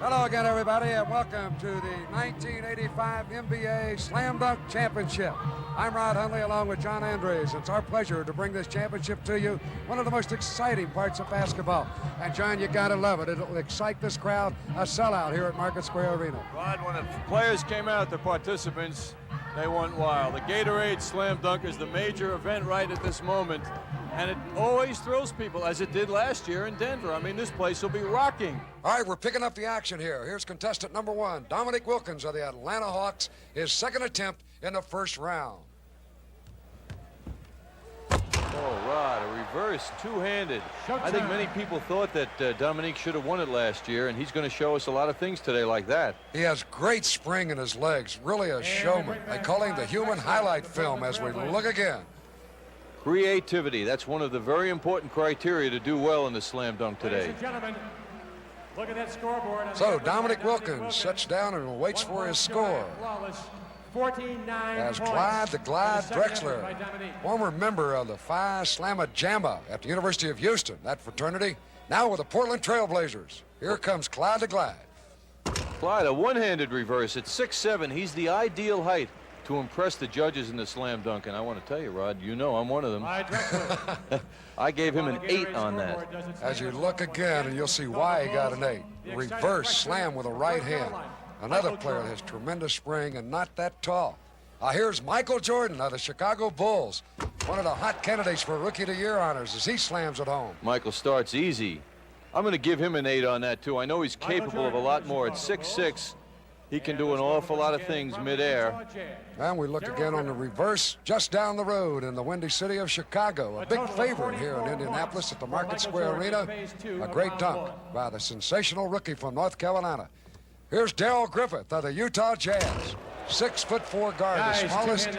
Hello again, everybody, and welcome to the 1985 NBA Slam Dunk Championship. I'm Rod Hundley along with John Andres. It's our pleasure to bring this championship to you, one of the most exciting parts of basketball. And John, you gotta love it. It'll excite this crowd, a sellout here at Market Square Arena. Rod, when the players came out, the participants, they went wild. The Gatorade Slam Dunk is the major event right at this moment, and it always thrills people, as it did last year in Denver. I mean, this place will be rocking. All right, we're picking up the action here. Here's contestant number 1, Dominique Wilkins of the Atlanta Hawks, his second attempt in the first round. Oh, Rod, a reverse two-handed. I think many people thought that Dominique should have won it last year, and he's going to show us a lot of things today like that. He has great spring in his legs, really a showman. They call him the human highlight film as we look again. Creativity, that's one of the very important criteria to do well in the slam dunk today. Ladies and gentlemen, look at that scoreboard. So Dominique Wilkins sits down and waits for his score. 14-9 As Clyde the Glide Drexler, former member of the Phi Slamma Jamma at the University of Houston, that fraternity, now with the Portland Trail Blazers. Here comes Clyde the Glide. Clyde, a one-handed reverse at 6'7". He's the ideal height to impress the judges in the slam dunk, and I want to tell you, Rod, you know I'm one of them. I gave him an 8 on that. As you look again, and you'll see why he got an 8. Reverse slam with a right hand. Another player that has tremendous spring and not that tall. Here's Michael Jordan of the Chicago Bulls, one of the hot candidates for Rookie of the Year honors as he slams it home. Michael starts easy. I'm going to give him an 8 on that, too. I know he's capable of a lot more. At 6'6", he can do an awful lot of things midair. And we look again on the reverse, just down the road in the windy city of Chicago. A big favorite here in Indianapolis at the Market Square Arena. A great dunk by the sensational rookie from North Carolina. Here's Darrell Griffith of the Utah Jazz. 6'4" guard, the smallest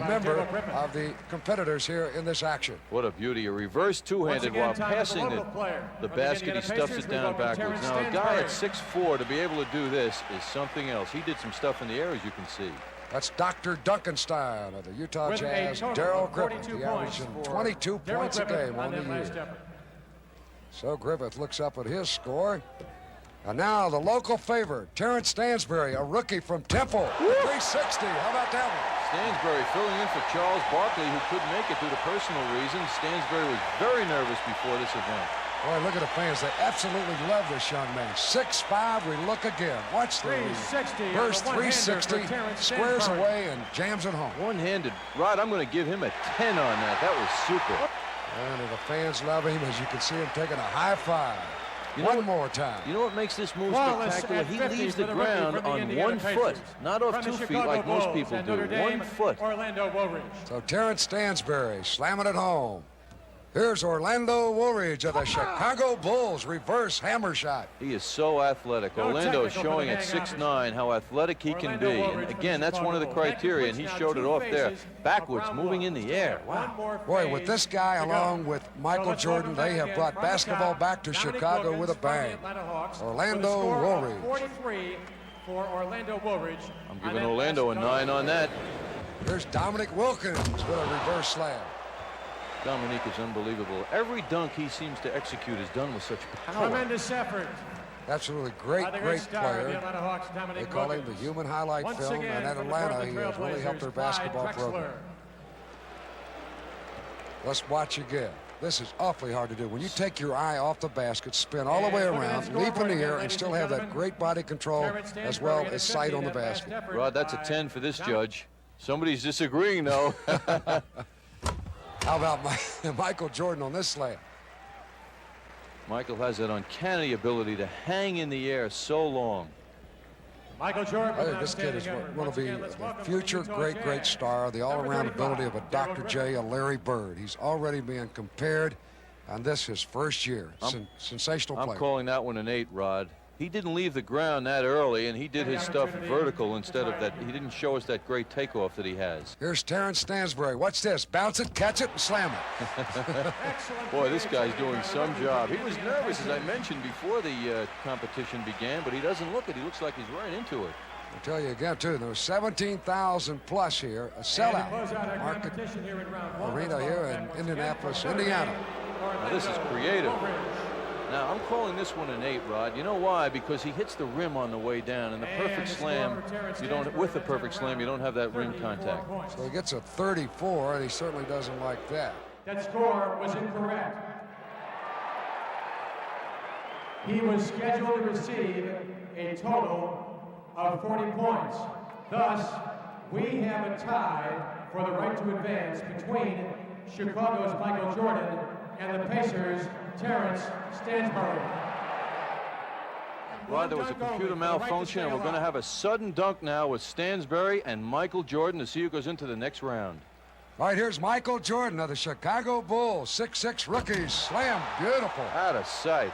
member of the competitors here in this action. What a beauty, a reverse two-handed while passing the basket. He stuffs it down backwards. Now, a guy at 6'4" to be able to do this is something else. He did some stuff in the air, as you can see. That's Dr. Duncanstein of the Utah Jazz, Darrell Griffith. He averaging 22 points a game on the year. So Griffith looks up at his score. And now the local favorite, Terrence Stansbury, a rookie from Temple. 360, how about that one? Stansbury filling in for Charles Barkley, who couldn't make it due to personal reasons. Stansbury was very nervous before this event. Boy, look at the fans. They absolutely love this young man. 6'5", we look again. Watch the first 360, squares away and jams it home. One-handed. Rod, I'm going to give him a 10 on that. That was super. And the fans love him, as you can see him taking a high five. One more time. You know what makes this move spectacular? He leaves the ground on 1 foot, not off 2 feet like most people do. 1 foot. So Terrence Stansbury slamming it home. Here's Orlando Woolridge of the Chicago Bulls, reverse hammer shot. He is so athletic. Orlando is showing at 6'9" how athletic he can be. And again, that's one of the criteria, and he showed it off there. Backwards, moving in the air. Wow. Boy, with this guy along with Michael Jordan, they have brought basketball back to Chicago with a bang. Orlando Woolridge. I'm giving Orlando a 9 on that. Here's Dominique Wilkins with a reverse slam. Dominique is unbelievable. Every dunk he seems to execute is done with such power. Tremendous effort. Absolutely great player. They call him the human highlight film, and at Atlanta, he has really helped their basketball program. Let's watch again. This is awfully hard to do. When you take your eye off the basket, spin all the way around, leap in the air, and still have that great body control as well as sight on the basket. Rod, that's a 10 for this judge. Somebody's disagreeing, though. How about Michael Jordan on this slam? Michael has that uncanny ability to hang in the air so long. Michael Jordan. I think this kid is going to be a future great star, the all-around ability of a Dr. J, a Larry Bird. He's already being compared, and this his first year. Sensational player. I'm calling that one an 8, Rod. He didn't leave the ground that early, and he did his stuff vertical instead of that. He didn't show us that great takeoff that he has. Here's Terrence Stansbury. Watch this. Bounce it, catch it, and slam it. Boy, this guy's doing some job. He was nervous, as I mentioned, before the competition began, but he doesn't look it. He looks like he's right into it. I'll tell you again, too, there was 17,000 plus here, a sellout market arena here in Indianapolis, Indiana. Now, this is creative. Now, I'm calling this one an 8, Rod. You know why? Because he hits the rim on the way down, and the perfect slam, with the perfect slam, you don't have that rim contact. So he gets a 34, and he certainly doesn't like that. That score was incorrect. He was scheduled to receive a total of 40 points. Thus, we have a tie for the right to advance between Chicago's Michael Jordan and the Pacers' Terrence Stansbury. Rod, there was a computer malfunction, and we're going to have a sudden dunk now with Stansbury and Michael Jordan to see who goes into the next round. All right, here's Michael Jordan of the Chicago Bulls. 6'6" rookies. Slam. Beautiful. Out of sight.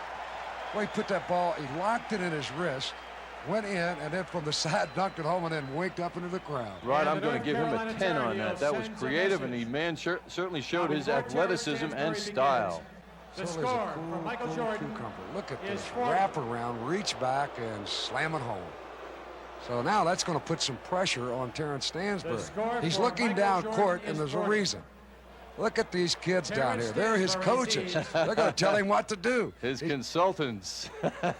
Well, he put that ball, he locked it in his wrist, went in, and then from the side dunked it home and then winked up into the crowd. Rod, I'm going to give him a 10 on that. That was creative, and the man certainly showed his athleticism and style. The score for Michael Jordan. Look at this wraparound, reach back, and slam it home. So now that's going to put some pressure on Terrence Stansbury. He's looking down court, and there's a reason. Look at these kids down here. They're his coaches. They're going to tell him what to do. His consultants.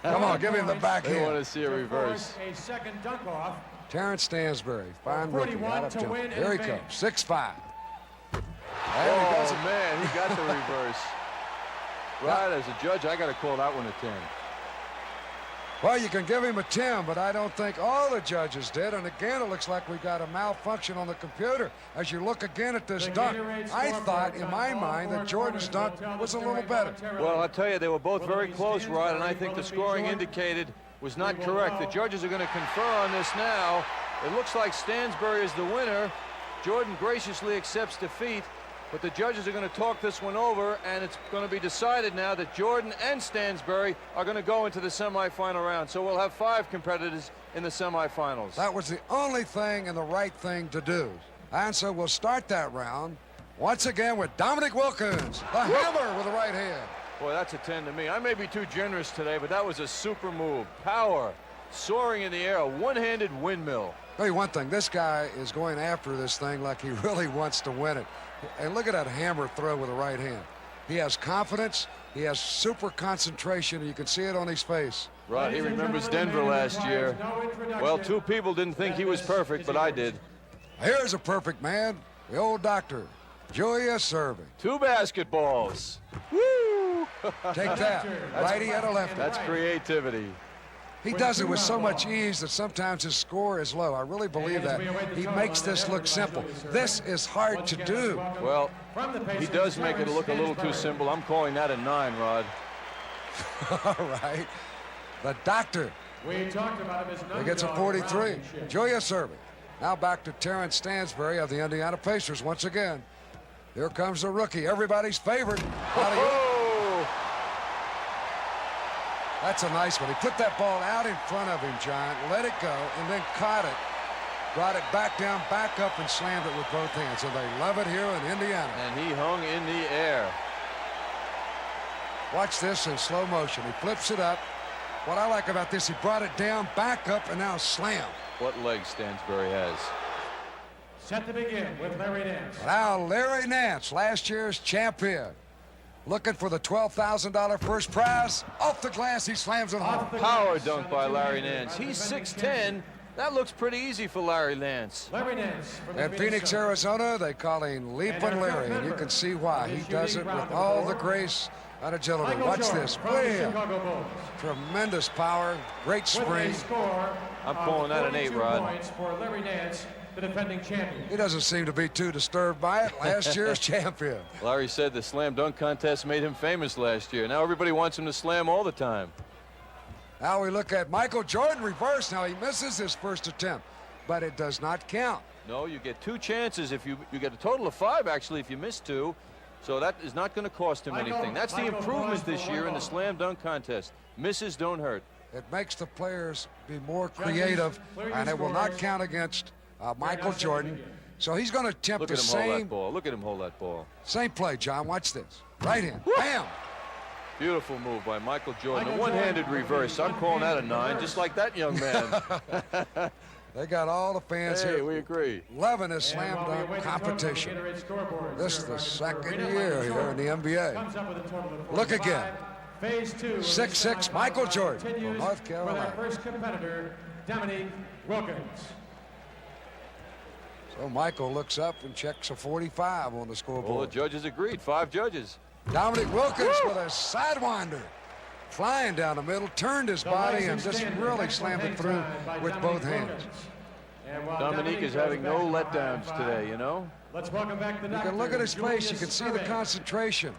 Come on, give him the backhand. They want to see a reverse. A second dunk off. Terrence Stansbury, fine rookie, out of jump. Here he comes, 6'5". Oh, man, he got the reverse. Right, as a judge, I got to call that one a 10. Well, you can give him a 10, but I don't think all the judges did. And again, it looks like we got a malfunction on the computer. As you look again at this dunk, I thought in my mind that Jordan's dunk was a little better. Well, I'll tell you, they were both very close, Rod, and I think the scoring indicated was not correct. The judges are going to confer on this now. It looks like Stansbury is the winner. Jordan graciously accepts defeat. But the judges are going to talk this one over, and it's going to be decided now that Jordan and Stansbury are going to go into the semifinal round. So we'll have 5 competitors in the semifinals. That was the only thing and the right thing to do. And so we'll start that round once again with Dominique Wilkins, the hammer with the right hand. Boy, that's a 10 to me. I may be too generous today, but that was a super move. Power, soaring in the air, a one-handed windmill. Tell you one thing, this guy is going after this thing like he really wants to win it. And look at that hammer throw with the right hand. He has confidence. He has super concentration. And you can see it on his face. Right, he remembers Denver last year. Well, 2 people didn't think he was perfect, but I did. Here's a perfect man, the old doctor, Julius Erving. 2 basketballs. Woo! Take that, righty and a lefty. That's creativity. He does it with so much ease that sometimes his score is low. I really believe that. He makes this look simple. This is hard to do. Well, he does make it look a little too simple. I'm calling that a 9, Rod. All right. The doctor. We talked about him as He gets a 43. Julius Erving. Now back to Terrence Stansbury of the Indiana Pacers once again. Here comes the rookie, everybody's favorite. That's a nice one. He put that ball out in front of him, John, let it go, and then caught it, brought it back down, back up, and slammed it with both hands. And they love it here in Indiana. And he hung in the air. Watch this in slow motion. He flips it up. What I like about this, he brought it down, back up, and now slam. What legs Stansbury has. Set to begin with Larry Nance. Now Larry Nance, last year's champion. Looking for the $12,000 first prize. Off the glass, he slams it home. Power dunk by Larry Nance. He's 6'10". That looks pretty easy for Larry Nance. Larry Nance. In Phoenix, Arizona, they call him Leapin' Larry, and you can see why. He does it with all the grace and agility. Watch this. Bam! Tremendous power, great spring. I'm calling that an 8, Rod. Points for Larry Nance, the defending champion. He doesn't seem to be too disturbed by it. Last year's champion. Larry said the slam dunk contest made him famous last year. Now everybody wants him to slam all the time. Now we look at Michael Jordan reverse. Now he misses his first attempt, but it does not count. No, you get 2 chances. If you get a total of 5, actually, if you miss 2. So that is not going to cost him anything. That's the improvement this year in the slam dunk contest. Misses don't hurt. It makes the players be more creative, and it will not count against Michael Jordan. So he's going to attempt the same. Hold that ball. Look at him hold that ball. Same play, John. Watch this. Right hand. Bam! Beautiful move by Michael Jordan. A one-handed reverse. I'm calling that a 9, just like that young man. They got all the fans Hey, here. we agree. Loving this slam dunk competition. This is the second year here in the NBA. Look again. Phase 2. 6'6", Michael Jordan from continues North with our Carolina. first competitor, Dominique Wilkins. So Michael looks up and checks a 45 on the Well, the scoreboard. judges agreed. 5 judges. Dominique Wilkins with a sidewinder. Flying down the middle, turned his body and just really slammed it through with both hands. Dominique is having no letdowns today, you know? Let's welcome back the You can look at his face, you can see the concentration.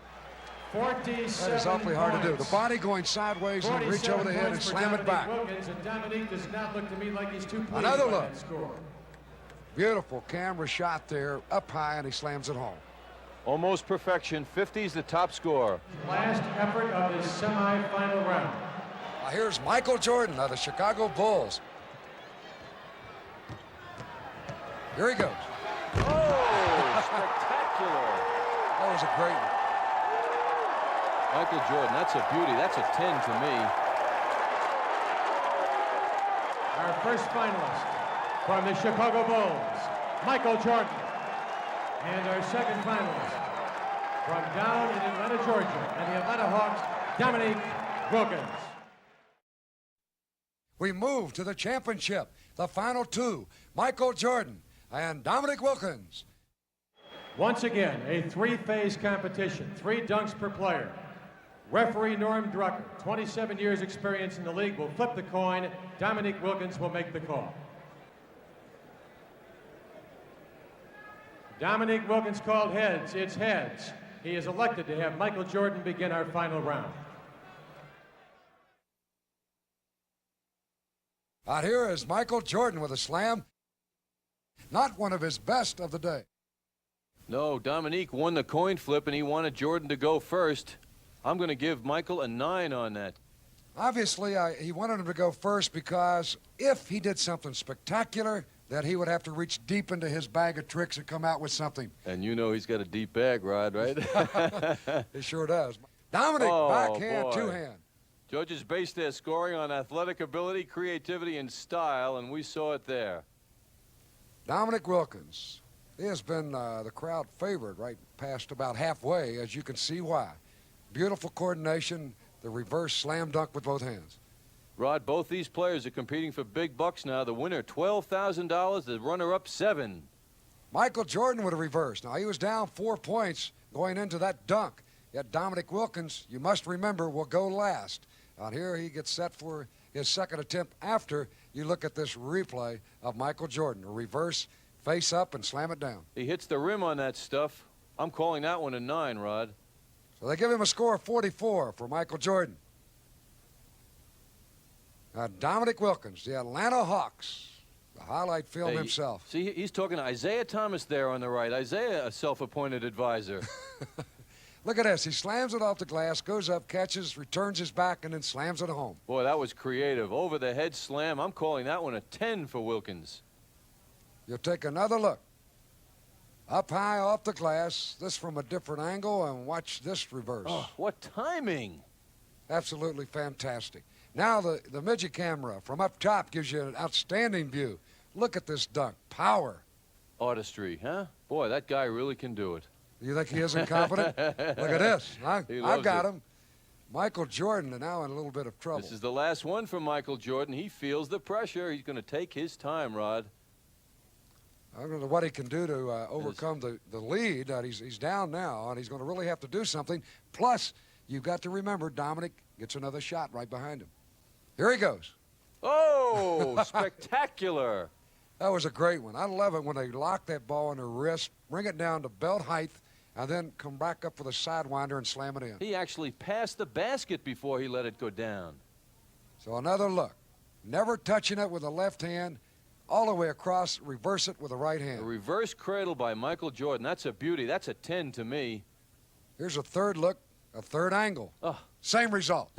That is awfully hard to do. The body going sideways and reach over the head and slam it back. Another look. Beautiful camera shot there, up high, and he slams it home. Almost perfection. 50's the top score. Last effort of this semifinal round. Now here's Michael Jordan of the Chicago Bulls. Here he goes. Oh, spectacular. That was a great one. Michael Jordan, that's a beauty. That's a 10 to me. Our first finalist from the Chicago Bulls, Michael Jordan. And our second finalist from down in Atlanta, Georgia, and the Atlanta Hawks, Dominique Wilkins. We move to the championship, the final two, Michael Jordan and Dominique Wilkins. Once again, a three-phase competition, 3 dunks per player. Referee Norm Drucker, 27 years experience in the league, will flip the coin. Dominique Wilkins will make the call. Dominique Wilkins called heads. It's heads. He is elected to have Michael Jordan begin our final round. Out here is Michael Jordan with a slam. Not one of his best of the day. No, Dominique won the coin flip, and he wanted Jordan to go first. I'm going to give Michael a 9 on that. Obviously, he wanted him to go first because if he did something spectacular, that he would have to reach deep into his bag of tricks and come out with something. And you know he's got a deep bag, Rod, right? He sure does. Dominic, Oh, backhand, boy. two-hand. Judges based their scoring on athletic ability, creativity, and style, and we saw it there. Dominique Wilkins. He has been the crowd favorite right past about halfway, as you can see why. Beautiful coordination, the reverse slam dunk with both hands. Rod, both these players are competing for big bucks now. The winner, $12,000. The runner-up, $7,000. Michael Jordan with a reverse. Now, he was down 4 points going into that dunk. Yet Dominique Wilkins, you must remember, will go last. Out here, he gets set for his second attempt after you look at this replay of Michael Jordan. A reverse, face up, and slam it down. He hits the rim on that stuff. I'm calling that one a 9, Rod. So they give him a score of 44 for Michael Jordan. Now, Dominique Wilkins, the Atlanta Hawks, the highlight film Hey, himself. See, he's talking to Isaiah Thomas there on the right. Isaiah, a self-appointed advisor. Look at this. He slams it off the glass, goes up, catches, returns his back, and then slams it home. Boy, that was creative. Over the head slam. I'm calling that one a 10 for Wilkins. You'll take another look. Up high off the glass, this from a different angle, and watch this reverse. Oh, what timing. Absolutely fantastic. Now the midget camera from up top gives you an outstanding view. Look at this dunk. Power. Artistry, huh? Boy, that guy really can do it. You think he isn't confident? Look at this. He I've loves got it. him. Michael Jordan now in a little bit of trouble. This is the last one for Michael Jordan. He feels the pressure. He's going to take his time, Rod. I don't know what he can do to overcome the lead. He's down now, and he's going to really have to do something. Plus, you've got to remember, Dominic gets another shot right behind him. Here he goes. Oh, spectacular. That was a great one. I love it when they lock that ball in their wrist, bring it down to belt height, and then come back up for the sidewinder and slam it in. He actually passed the basket before he let it go down. So another look. Never touching it with the left hand, all the way across, reverse it with the right A hand. reverse cradle by Michael Jordan. That's a beauty. That's a 10 to me. Here's a third look, a third angle. Oh. Same result.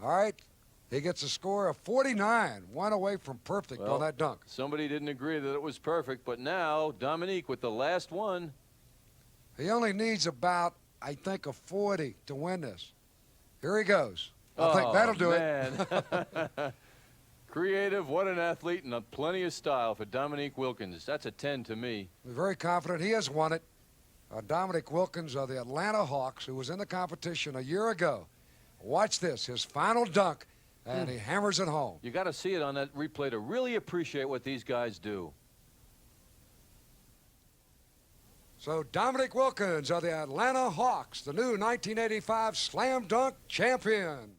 All right, he gets a score of 49, one away from perfect on that dunk. Somebody didn't agree that it was perfect, but now Dominique with the last one. He only needs about, I think, a 40 to win this. Here he goes. I think that'll do it. Creative, what an athlete, and plenty of style for Dominique Wilkins. That's a 10 to me. We're very confident he has won it. Dominique Wilkins of the Atlanta Hawks, who was in the competition a year ago. Watch this, his final dunk, and he hammers it home. You got to see it on that replay to really appreciate what these guys do. So Dominique Wilkins of the Atlanta Hawks, the new 1985 Slam Dunk champion.